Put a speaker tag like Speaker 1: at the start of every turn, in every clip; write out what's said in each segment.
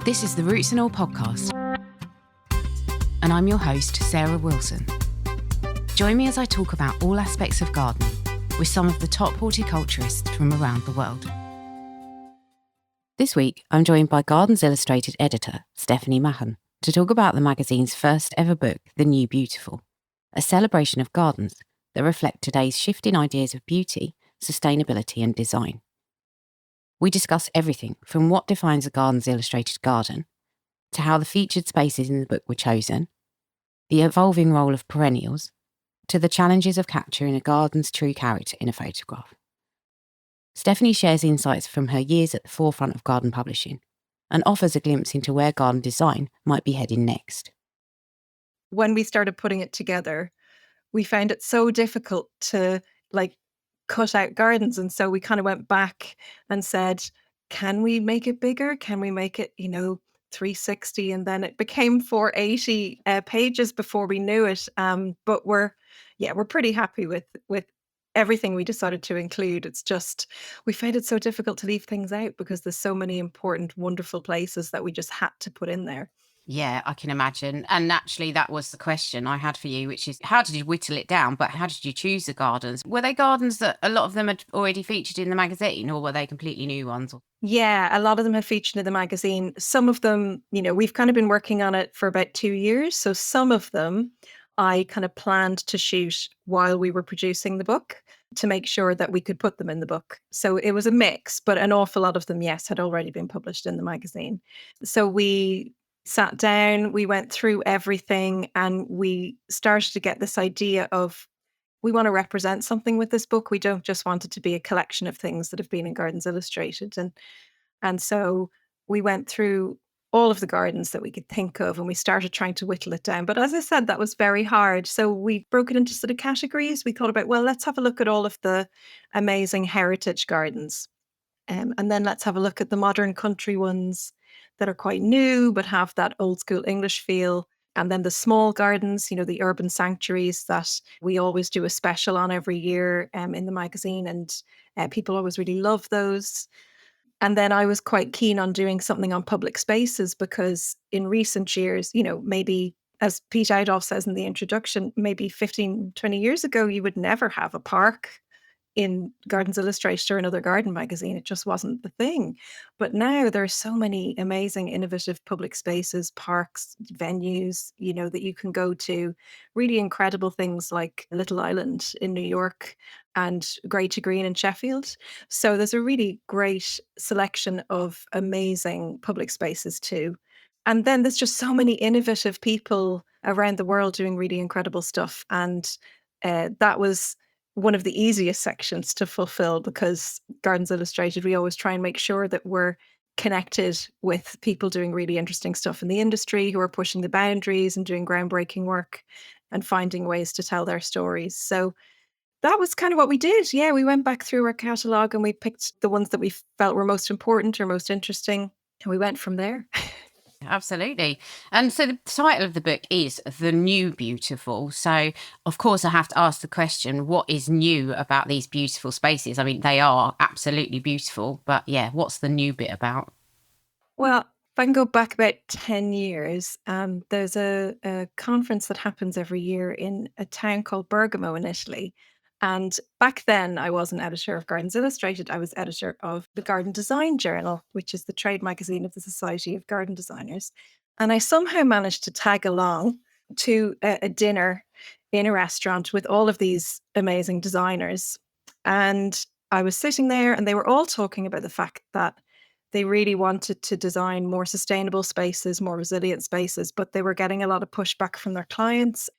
Speaker 1: This is the Roots and All podcast, and I'm your host, Sarah Wilson. Join me as I talk about all aspects of gardening with some of the top horticulturists from around the world. This week, I'm joined by Gardens Illustrated editor, Stephanie Mahon, to talk about the magazine's first ever book, The New Beautiful, a celebration of gardens that reflect today's shifting ideas of beauty, sustainability and design. We discuss everything from what defines a Gardens Illustrated garden, to how the featured spaces in the book were chosen, the evolving role of perennials, to the challenges of capturing a garden's true character in a photograph. Stephanie shares insights from her years at the forefront of garden publishing and offers a glimpse into where garden design might be heading next.
Speaker 2: When we started putting it together, we found it so difficult to cut out gardens. And so we kind of went back and said, can we make it bigger? Can we make it, 360? And then it became 480 pages before we knew it. But we're pretty happy with everything we decided to include. It's just, we found it so difficult to leave things out because there's so many important, wonderful places that we just had to put in there.
Speaker 1: Yeah, I can imagine. And naturally, that was the question I had for you, which is how did you whittle it down? But how did you choose the gardens? Were they gardens that a lot of them had already featured in the magazine, or were they completely new ones?
Speaker 2: Yeah, a lot of them have featured in the magazine. Some of them, we've kind of been working on it for about 2 years. So some of them I kind of planned to shoot while we were producing the book to make sure that we could put them in the book. So it was a mix, but an awful lot of them, yes, had already been published in the magazine. So we sat down, we went through everything, and we started to get this idea of we want to represent something with this book. We don't just want it to be a collection of things that have been in Gardens Illustrated. And so we went through all of the gardens that we could think of, and we started trying to whittle it down. But as I said, that was very hard. So we broke it into sort of categories. We thought about, well, let's have a look at all of the amazing heritage gardens. And then let's have a look at the modern country ones that are quite new, but have that old school English feel. And then the small gardens, the urban sanctuaries that we always do a special on every year in the magazine. And people always really love those. And then I was quite keen on doing something on public spaces because in recent years, maybe as Pete Adolph says in the introduction, maybe 15, 20 years ago, you would never have a park in Gardens Illustrated or another garden magazine. It just wasn't the thing. But now there are so many amazing, innovative public spaces, parks, venues, that you can go to. Really incredible things like Little Island in New York and Grey to Green in Sheffield. So there's a really great selection of amazing public spaces too. And then there's just so many innovative people around the world doing really incredible stuff. And that was one of the easiest sections to fulfill because Gardens Illustrated, we always try and make sure that we're connected with people doing really interesting stuff in the industry who are pushing the boundaries and doing groundbreaking work and finding ways to tell their stories. So that was kind of what we did. Yeah, we went back through our catalogue and we picked the ones that we felt were most important or most interesting. And we went from there.
Speaker 1: Absolutely. And so the title of the book is The New Beautiful. So, of course, I have to ask the question, what is new about these beautiful spaces? I mean, they are absolutely beautiful, but yeah, what's the new bit about?
Speaker 2: Well, if I can go back about 10 years, there's a conference that happens every year in a town called Bergamo in Italy. And back then, I wasn't editor of Gardens Illustrated. I was editor of the Garden Design Journal, which is the trade magazine of the Society of Garden Designers. And I somehow managed to tag along to a dinner in a restaurant with all of these amazing designers. And I was sitting there and they were all talking about the fact that they really wanted to design more sustainable spaces, more resilient spaces, but they were getting a lot of pushback from their clients.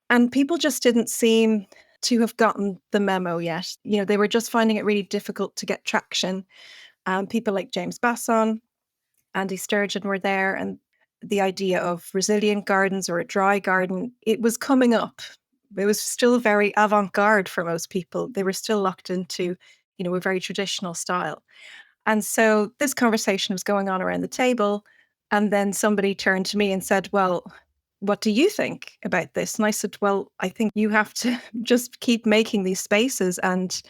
Speaker 2: And people just didn't seem to have gotten the memo yet. They were just finding it really difficult to get traction. People like James Basson, Andy Sturgeon were there, and the idea of resilient gardens or a dry garden, it was coming up. It was still very avant-garde for most people. They were still locked into, a very traditional style. And so this conversation was going on around the table. And then somebody turned to me and said, well, what do you think about this? And I said, well, I think you have to just keep making these spaces and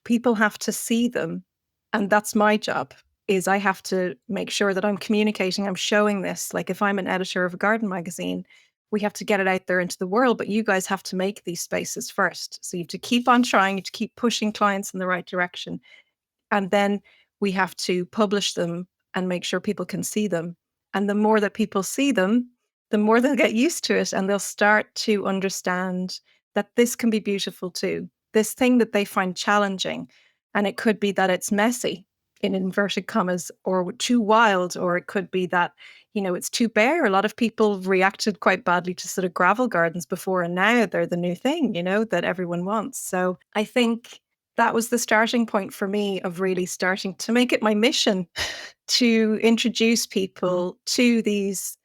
Speaker 2: people have to see them. And that's my job, is I have to make sure that I'm communicating, I'm showing this. Like if I'm an editor of a garden magazine, we have to get it out there into the world, but you guys have to make these spaces first. So you have to keep on trying, you have to keep pushing clients in the right direction. And then we have to publish them and make sure people can see them. And the more that people see them, the more they'll get used to it and they'll start to understand that this can be beautiful too. This thing that they find challenging. And it could be that it's messy, in inverted commas, or too wild, or it could be that, it's too bare. A lot of people reacted quite badly to sort of gravel gardens before, and now they're the new thing, that everyone wants. So I think that was the starting point for me of really starting to make it my mission to introduce people to these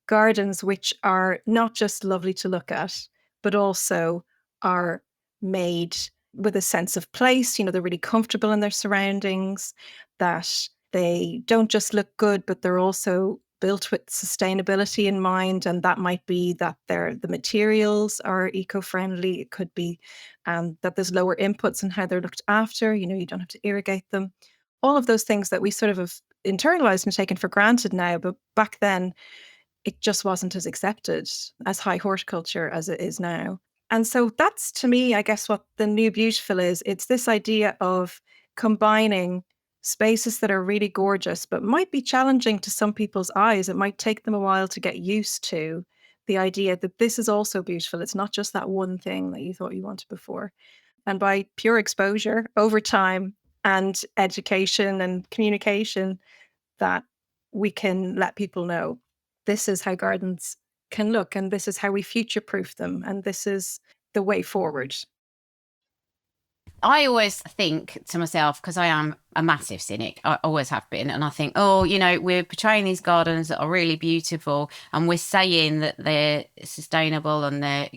Speaker 2: gardens, which are not just lovely to look at, but also are made with a sense of place. They're really comfortable in their surroundings, that they don't just look good, but they're also built with sustainability in mind. And that might be that the materials are eco-friendly. It could be that there's lower inputs in how they're looked after. You don't have to irrigate them. All of those things that we sort of have internalized and taken for granted now. But back then, it just wasn't as accepted as high horticulture as it is now. And so that's, to me, I guess, what the new beautiful is. It's this idea of combining spaces that are really gorgeous, but might be challenging to some people's eyes. It might take them a while to get used to the idea that this is also beautiful. It's not just that one thing that you thought you wanted before. And by pure exposure over time and education and communication, that we can let people know this is how gardens can look, and this is how we future-proof them, and this is the way forward.
Speaker 1: I always think to myself, because I am a massive cynic, I always have been, and I think, we're portraying these gardens that are really beautiful, and we're saying that they're sustainable and they're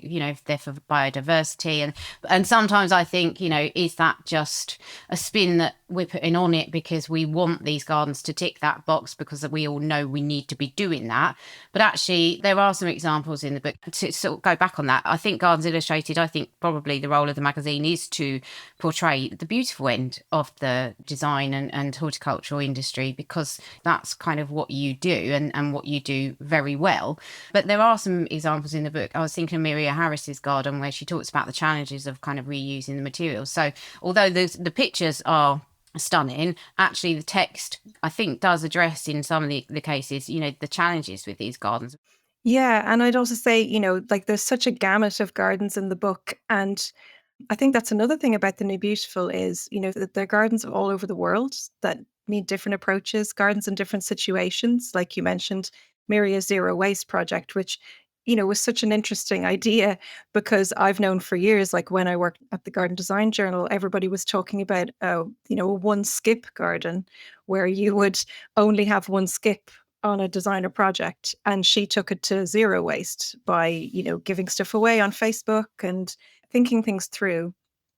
Speaker 1: for biodiversity, and sometimes I think, is that just a spin that we're putting on it because we want these gardens to tick that box because we all know we need to be doing that? But actually there are some examples in the book to sort of go back on that. I think Gardens Illustrated, I think probably the role of the magazine is to portray the beautiful end of the design and horticultural industry, because that's kind of what you do and what you do very well. But there are some examples in the book. I was thinking of Miria Harris's garden, where she talks about the challenges of kind of reusing the materials. So although the pictures are stunning, actually the text, I think, does address in some of the cases, the challenges with these gardens.
Speaker 2: Yeah, and I'd also say, there's such a gamut of gardens in the book, and I think that's another thing about the New Beautiful is, that there are gardens all over the world that need different approaches, gardens in different situations. Like you mentioned, Miria's Zero Waste project, which, was such an interesting idea, because I've known for years, like when I worked at the Garden Design Journal, everybody was talking about, a one skip garden where you would only have one skip on a designer project. And she took it to zero waste by, giving stuff away on Facebook and thinking things through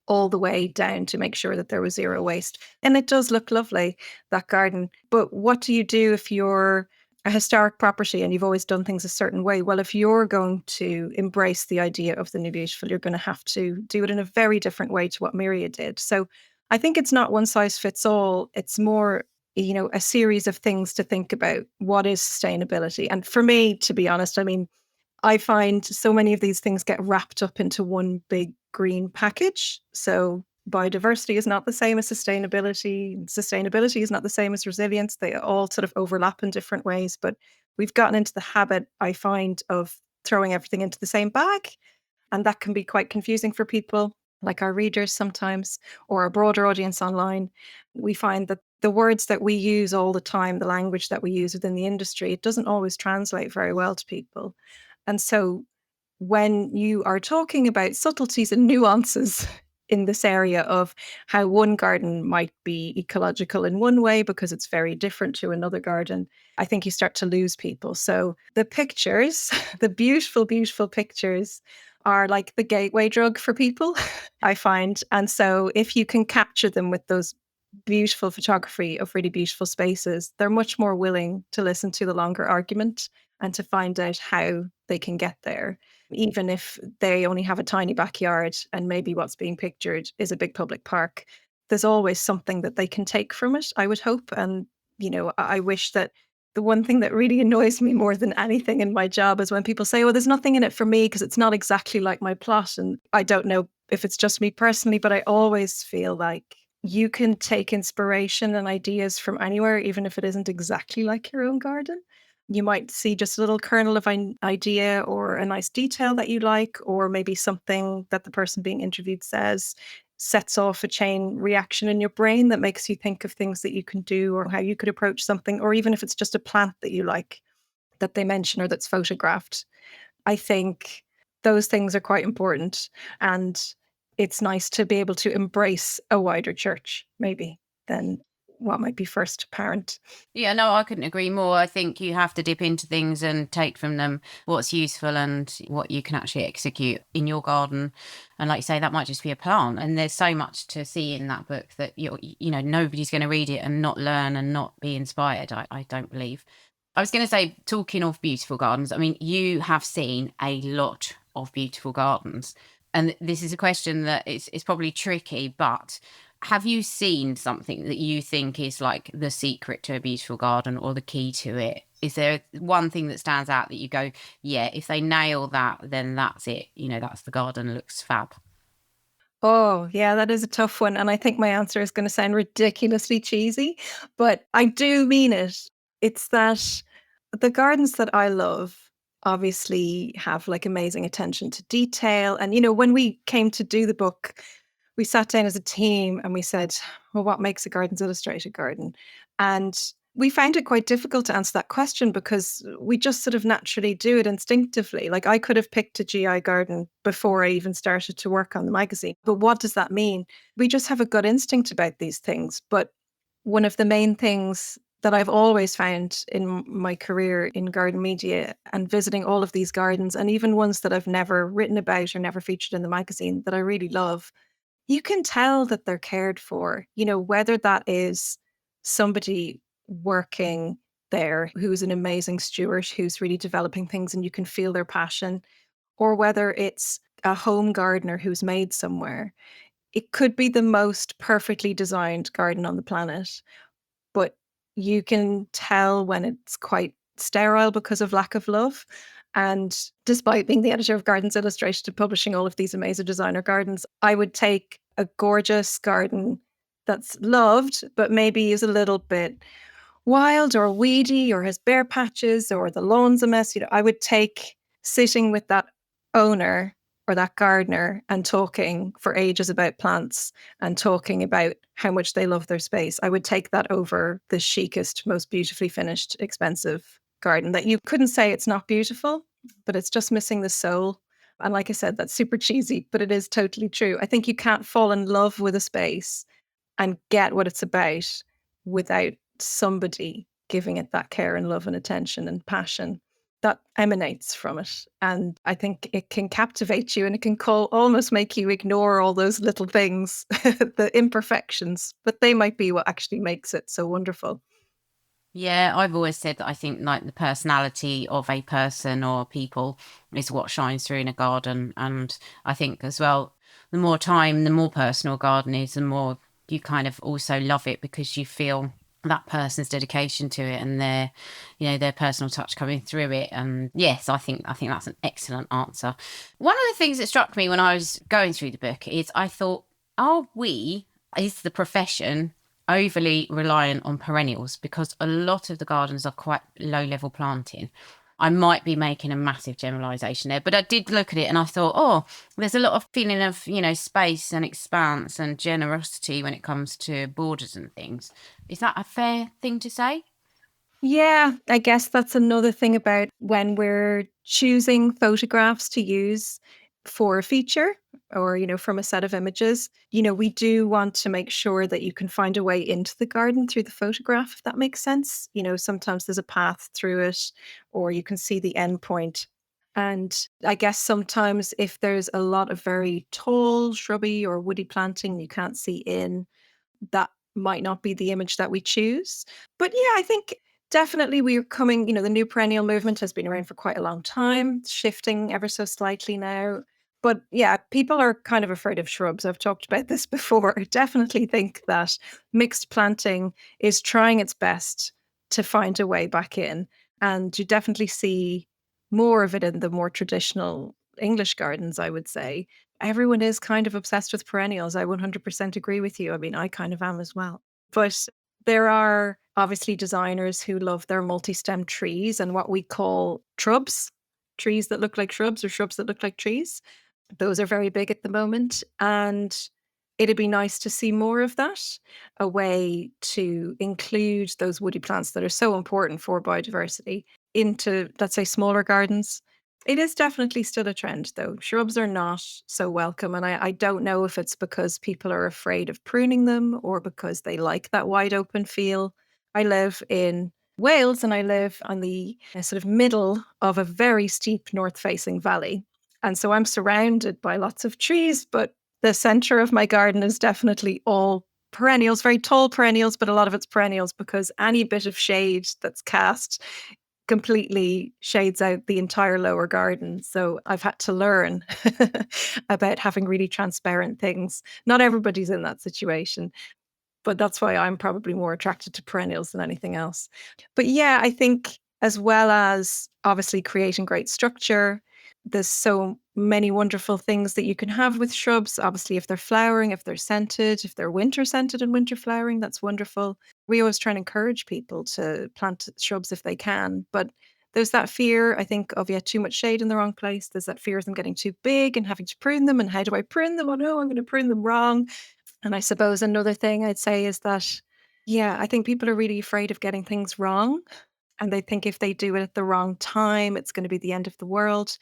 Speaker 2: all the way down to make sure that there was zero waste. And it does look lovely, that garden. But what do you do if you're a historic property and you've always done things a certain way? Well, if you're going to embrace the idea of the New Beautiful, you're going to have to do it in a very different way to what Miria did. So I think it's not one size fits all. It's more, a series of things to think about. What is sustainability? And for me, to be honest, I find so many of these things get wrapped up into one big green package. So biodiversity is not the same as sustainability. Sustainability is not the same as resilience. They all sort of overlap in different ways. But we've gotten into the habit, I find, of throwing everything into the same bag. And that can be quite confusing for people, like our readers sometimes, or a broader audience online. We find that the words that we use all the time, the language that we use within the industry, it doesn't always translate very well to people. And so when you are talking about subtleties and nuances in this area of how one garden might be ecological in one way because it's very different to another garden, I think you start to lose people. So the pictures, the beautiful, beautiful pictures, are like the gateway drug for people, I find. And so if you can capture them with those beautiful photography of really beautiful spaces, they're much more willing to listen to the longer argument and to find out how they can get there, even if they only have a tiny backyard and maybe what's being pictured is a big public park. There's always something that they can take from it, I would hope. And I wish that the one thing that really annoys me more than anything in my job is when people say, "Oh, there's nothing in it for me because it's not exactly like my plot." And I don't know if it's just me personally, but I always feel like you can take inspiration and ideas from anywhere, even if it isn't exactly like your own garden. You might see just a little kernel of an idea or a nice detail that you like, or maybe something that the person being interviewed says sets off a chain reaction in your brain that makes you think of things that you can do or how you could approach something, or even if it's just a plant that you like that they mention or that's photographed. I think those things are quite important. And it's nice to be able to embrace a wider church, maybe, than what might be first apparent.
Speaker 1: Yeah, no, I couldn't agree more. I think you have to dip into things and take from them what's useful and what you can actually execute in your garden. And like you say, that might just be a plant. And there's so much to see in that book that nobody's going to read it and not learn and not be inspired. I don't believe. I was going to say, talking of beautiful gardens, I mean, you have seen a lot of beautiful gardens. And this is a question that it's probably tricky, but have you seen something that you think is like the secret to a beautiful garden or the key to it? Is there one thing that stands out that you go, yeah, if they nail that, then that's it. That's the garden, looks fab.
Speaker 2: Oh, yeah, that is a tough one. And I think my answer is going to sound ridiculously cheesy, but I do mean it. It's that the gardens that I love obviously have like amazing attention to detail. And, when we came to do the book, we sat down as a team and we said, well, what makes a Gardens Illustrated garden? And we found it quite difficult to answer that question because we just sort of naturally do it instinctively. Like I could have picked a GI garden before I even started to work on the magazine. But what does that mean? We just have a gut instinct about these things. But one of the main things that I've always found in my career in garden media and visiting all of these gardens, and even ones that I've never written about or never featured in the magazine that I really love, you can tell that they're cared for, whether that is somebody working there who's an amazing steward who's really developing things and you can feel their passion, or whether it's a home gardener who's made somewhere. It could be the most perfectly designed garden on the planet, but you can tell when it's quite sterile because of lack of love. And despite being the editor of Gardens Illustrated and publishing all of these amazing designer gardens, I would take a gorgeous garden that's loved, but maybe is a little bit wild or weedy or has bare patches or the lawn's a mess. I would take sitting with that owner or that gardener and talking for ages about plants and talking about how much they love their space. I would take that over the chicest, most beautifully finished, expensive garden that you couldn't say it's not beautiful, but it's just missing the soul. And like I said, that's super cheesy, but it is totally true. I think you can't fall in love with a space and get what it's about without somebody giving it that care and love and attention and passion that emanates from it. And I think it can captivate you and it can almost make you ignore all those little things, the imperfections, but they might be what actually makes it so wonderful.
Speaker 1: Yeah, I've always said that I think like the personality of a person or people is what shines through in a garden. And I think as well, the more time, the more personal a garden is, the more you kind of also love it because you feel that person's dedication to it and their personal touch coming through it. And yes, I think that's an excellent answer. One of the things that struck me when I was going through the book is I thought, is the profession overly reliant on perennials? Because a lot of the gardens are quite low level planting. I might be making a massive generalization there, but I did look at it and I thought, oh, there's a lot of feeling of, space and expanse and generosity when it comes to borders and things. Is that a fair thing to say?
Speaker 2: Yeah, I guess that's another thing about when we're choosing photographs to use for a feature or, from a set of images. We do want to make sure that you can find a way into the garden through the photograph, if that makes sense. Sometimes there's a path through it or you can see the end point. And I guess sometimes if there's a lot of very tall, shrubby or woody planting you can't see in, that might not be the image that we choose. But yeah, I think definitely we're coming, the new perennial movement has been around for quite a long time, shifting ever so slightly now. But yeah, people are kind of afraid of shrubs. I've talked about this before. I definitely think that mixed planting is trying its best to find a way back in. And you definitely see more of it in the more traditional English gardens, I would say. Everyone is kind of obsessed with perennials. I 100% agree with you. I mean, I kind of am as well. But there are obviously designers who love their multi-stem trees and what we call shrubs, trees that look like shrubs or shrubs that look like trees. Those are very big at the moment. And it'd be nice to see more of that, a way to include those woody plants that are so important for biodiversity into, let's say, smaller gardens. It is definitely still a trend, though. Shrubs are not so welcome. And I don't know if it's because people are afraid of pruning them or because they like that wide open feel. I live in Wales and I live on the sort of middle of a very steep north facing valley. And so I'm surrounded by lots of trees, but the center of my garden is definitely all perennials, very tall perennials, but a lot of it's perennials because any bit of shade that's cast completely shades out the entire lower garden. So I've had to learn about having really transparent things. Not everybody's in that situation, but that's why I'm probably more attracted to perennials than anything else. But yeah, I think as well as obviously creating great structure, there's so many wonderful things that you can have with shrubs. Obviously, if they're flowering, if they're scented, if they're winter scented and winter flowering, that's wonderful. We always try and encourage people to plant shrubs if they can. But there's that fear, I think, of too much shade in the wrong place. There's that fear of them getting too big and having to prune them. And how do I prune them? Oh no, I'm going to prune them wrong. And I suppose another thing I'd say is that, yeah, I think people are really afraid of getting things wrong. And they think if they do it at the wrong time, it's going to be the end of the world.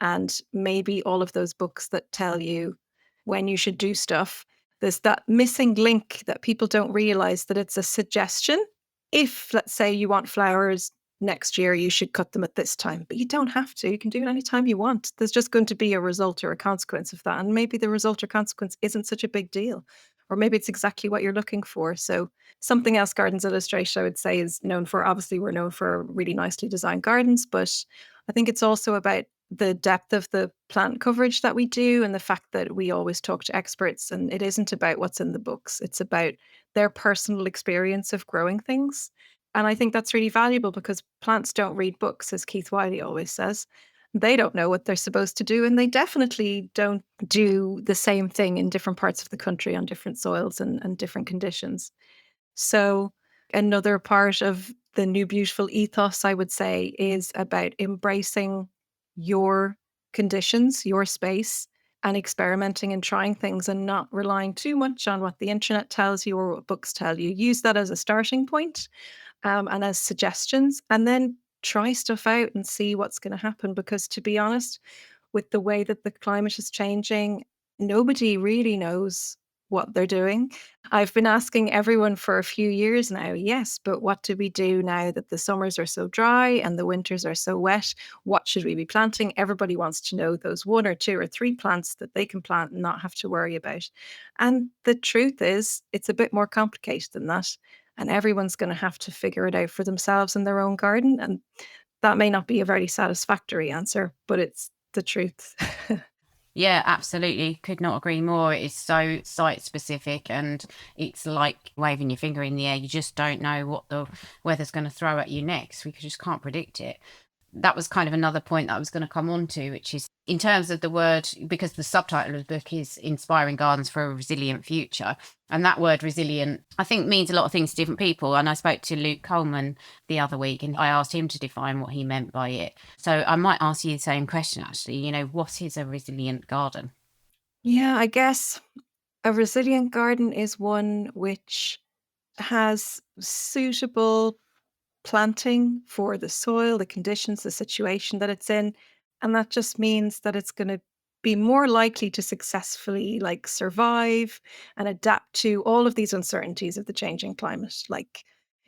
Speaker 2: And maybe all of those books that tell you when you should do stuff, there's that missing link that people don't realize that it's a suggestion. If, let's say, you want flowers next year, you should cut them at this time, but you don't have to. You can do it anytime you want. There's just going to be a result or a consequence of that. And maybe the result or consequence isn't such a big deal, or maybe it's exactly what you're looking for. So, something else Gardens Illustrated, I would say, is known for. Obviously, we're known for really nicely designed gardens, but I think it's also about the depth of the plant coverage that we do and the fact that we always talk to experts, and it isn't about what's in the books. It's about their personal experience of growing things. And I think that's really valuable because plants don't read books, as Keith Wiley always says. They don't know what they're supposed to do, and they definitely don't do the same thing in different parts of the country on different soils and different conditions. So, another part of the New Beautiful ethos, I would say, is about embracing your conditions, your space, and experimenting and trying things and not relying too much on what the internet tells you or what books tell you. Use that as a starting point, and as suggestions, and then try stuff out and see what's going to happen. Because to be honest, with the way that the climate is changing, nobody really knows what they're doing. I've been asking everyone for a few years now, yes, but what do we do now that the summers are so dry and the winters are so wet? What should we be planting? Everybody wants to know those one or two or three plants that they can plant and not have to worry about. And the truth is, it's a bit more complicated than that. And everyone's going to have to figure it out for themselves in their own garden. And that may not be a very satisfactory answer, but it's the truth.
Speaker 1: Yeah, absolutely. Could not agree more. It is so site specific and it's like waving your finger in the air. You just don't know what the weather's going to throw at you next. We just can't predict it. That was kind of another point that I was going to come on to, which is in terms of the word, because the subtitle of the book is Inspiring Gardens for a Resilient Future. And that word resilient, I think, means a lot of things to different people. And I spoke to Luke Coleman the other week and I asked him to define what he meant by it. So I might ask you the same question, actually. What is a resilient garden?
Speaker 2: Yeah, I guess a resilient garden is one which has suitable planting for the soil, the conditions, the situation that it's in. And that just means that it's going to be more likely to successfully survive and adapt to all of these uncertainties of the changing climate. Like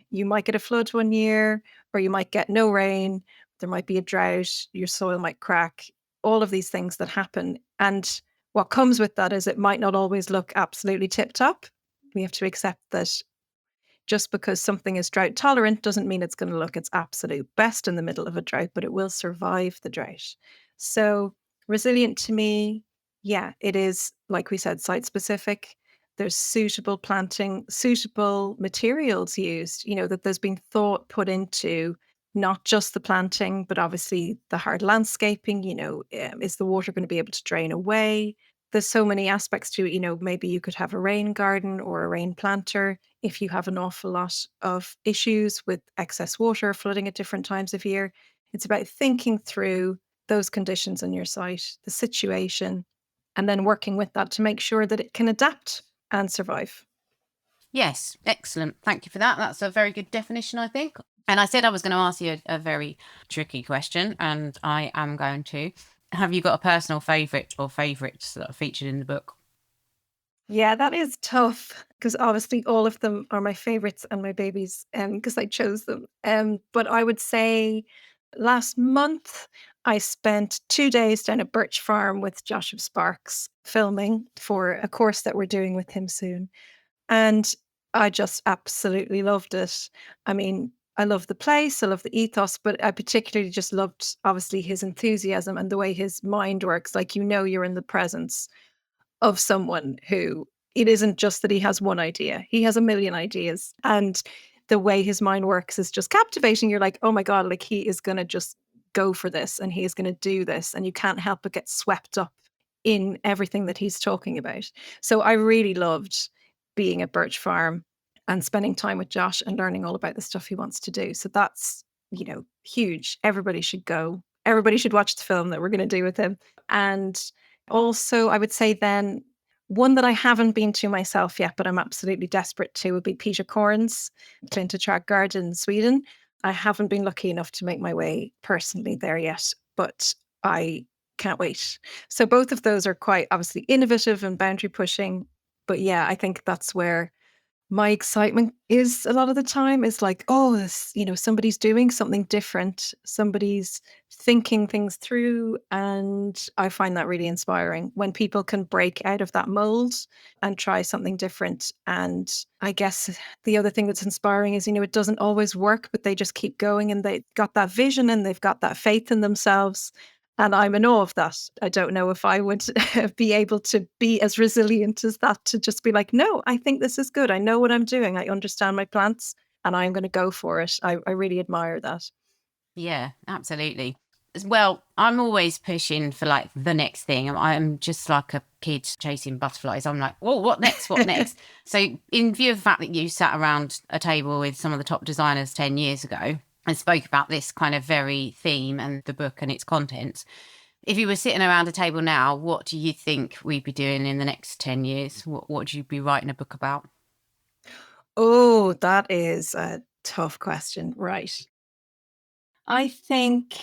Speaker 2: you might get a flood one year, or you might get no rain, there might be a drought, your soil might crack, all of these things that happen. And what comes with that is it might not always look absolutely tip top. We have to accept that just because something is drought tolerant doesn't mean it's going to look its absolute best in the middle of a drought, but it will survive the drought. So resilient to me Yeah, it is, like we said, site specific. There's suitable planting, suitable materials used, that there's been thought put into not just the planting, but obviously the hard landscaping. Is the water going to be able to drain away? There's so many aspects to it. Maybe you could have a rain garden or a rain planter if you have an awful lot of issues with excess water, flooding at different times of year. It's about thinking through those conditions on your site, the situation, and then working with that to make sure that it can adapt and survive.
Speaker 1: Yes, excellent. Thank you for that. That's a very good definition, I think. And I said I was going to ask you a very tricky question, and I am going to. Have you got a personal favourite or favourites that are featured in the book?
Speaker 2: Yeah, that is tough because obviously all of them are my favorites and my babies because I chose them. But I would say last month I spent 2 days down at Birch Farm with Joshua Sparks filming for a course that we're doing with him soon. And I just absolutely loved it. I mean, I love the place, I love the ethos, but I particularly just loved obviously his enthusiasm and the way his mind works. Like, you're in the presence of someone who, it isn't just that he has one idea, he has a million ideas. And the way his mind works is just captivating. You're like, oh my God, like he is going to just go for this and he is going to do this. And you can't help but get swept up in everything that he's talking about. So I really loved being at Birch Farm and spending time with Josh and learning all about the stuff he wants to do. So that's, huge. Everybody should go. Everybody should watch the film that we're going to do with him. And also, I would say then one that I haven't been to myself yet, but I'm absolutely desperate to, would be Peter Corn's Klintetrack Garden in Sweden. I haven't been lucky enough to make my way personally there yet, but I can't wait. So both of those are quite obviously innovative and boundary pushing. But yeah, I think that's where my excitement is a lot of the time, is like, oh, this, somebody's doing something different, somebody's thinking things through. And I find that really inspiring when people can break out of that mold and try something different. And I guess the other thing that's inspiring is, it doesn't always work, but they just keep going and they've got that vision and they've got that faith in themselves. And I'm in awe of that. I don't know if I would be able to be as resilient as that, to just be like, no, I think this is good. I know what I'm doing. I understand my plants and I'm going to go for it. I really admire that.
Speaker 1: Yeah, absolutely. Well, I'm always pushing for like the next thing. I'm just like a kid chasing butterflies. I'm like, oh, what next? What next? So in view of the fact that you sat around a table with some of the top designers 10 years ago and spoke about this kind of very theme and the book and its contents, if you were sitting around a table now, what do you think we'd be doing in the next 10 years? What would you be writing a book about?
Speaker 2: Oh, that is a tough question. Right. I think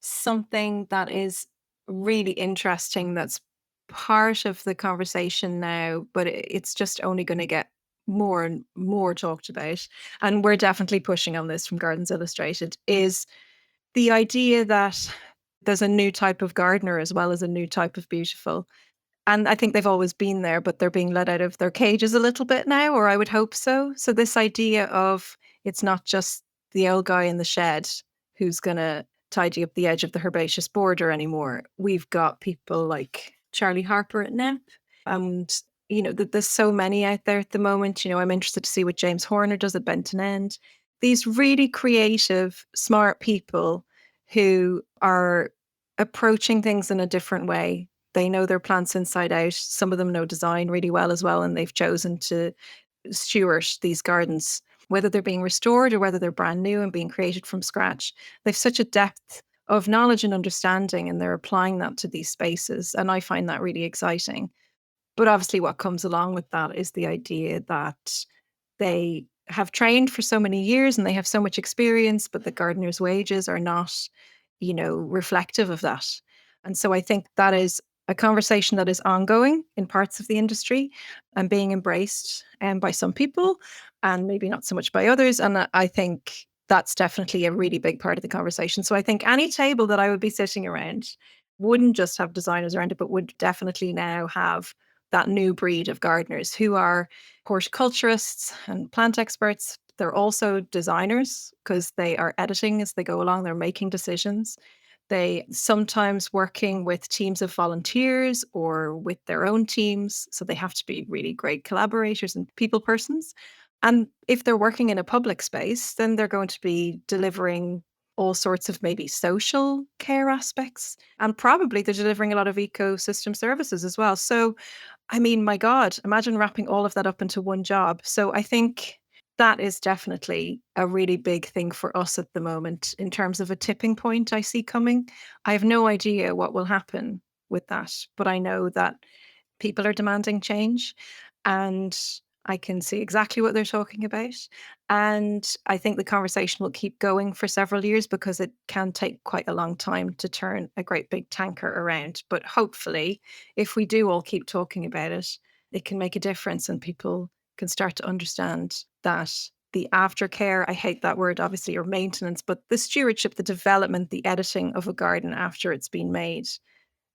Speaker 2: something that is really interesting, that's part of the conversation now, but it's just only going to get more and more talked about. And we're definitely pushing on this from Gardens Illustrated, is the idea that there's a new type of gardener as well as a new type of beautiful. And I think they've always been there, but they're being let out of their cages a little bit now, or I would hope so. So this idea of, it's not just the old guy in the shed who's going to tidy up the edge of the herbaceous border anymore. We've got people like Charlie Harper at NEP. And, there's so many out there at the moment. I'm interested to see what James Horner does at Benton End. These really creative, smart people who are approaching things in a different way. They know their plants inside out. Some of them know design really well as well, and they've chosen to steward these gardens, whether they're being restored or whether they're brand new and being created from scratch. They've such a depth of knowledge and understanding, and they're applying that to these spaces. And I find that really exciting. But obviously, what comes along with that is the idea that they have trained for so many years and they have so much experience, but the gardener's wages are not, reflective of that. And so I think that is a conversation that is ongoing in parts of the industry and being embraced by some people and maybe not so much by others. And I think that's definitely a really big part of the conversation. So I think any table that I would be sitting around wouldn't just have designers around it, but would definitely now have that new breed of gardeners who are horticulturists and plant experts. They're also designers because they are editing as they go along. They're making decisions. They sometimes working with teams of volunteers or with their own teams. So they have to be really great collaborators and people persons. And if they're working in a public space, then they're going to be delivering all sorts of maybe social care aspects. And probably they're delivering a lot of ecosystem services as well. So, I mean, my God, imagine wrapping all of that up into one job. So I think that is definitely a really big thing for us at the moment in terms of a tipping point I see coming. I have no idea what will happen with that, but I know that people are demanding change and I can see exactly what they're talking about. And I think the conversation will keep going for several years because it can take quite a long time to turn a great big tanker around. But hopefully, if we do all keep talking about it, it can make a difference and people can start to understand that the aftercare, I hate that word, obviously, or maintenance, but the stewardship, the development, the editing of a garden after it's been made.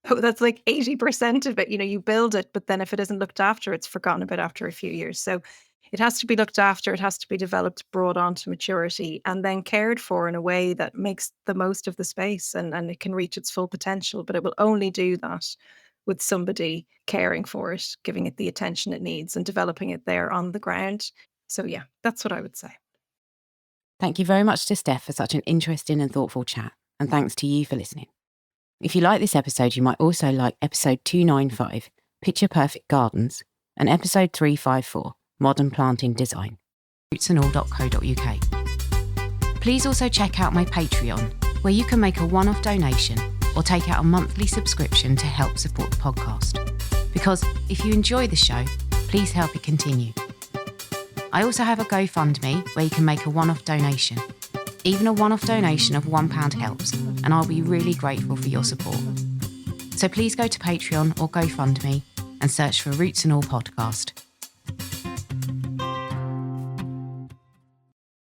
Speaker 2: Oh, that's like 80% of it. You build it, but then if it isn't looked after, it's forgotten about after a few years. So it has to be looked after. It has to be developed, brought on to maturity, and then cared for in a way that makes the most of the space and it can reach its full potential. But it will only do that with somebody caring for it, giving it the attention it needs and developing it there on the ground. So yeah, that's what I would say.
Speaker 1: Thank you very much to Steph for such an interesting and thoughtful chat. And thanks to you for listening. If you like this episode, you might also like episode 295, Picture Perfect Gardens, and episode 354, Modern Planting Design, rootsandall.co.uk. Please also check out my Patreon, where you can make a one-off donation or take out a monthly subscription to help support the podcast. Because if you enjoy the show, please help it continue. I also have a GoFundMe where you can make a one-off donation. Even a one-off donation of £1 helps, and I'll be really grateful for your support. So please go to Patreon or GoFundMe and search for Roots and All Podcast.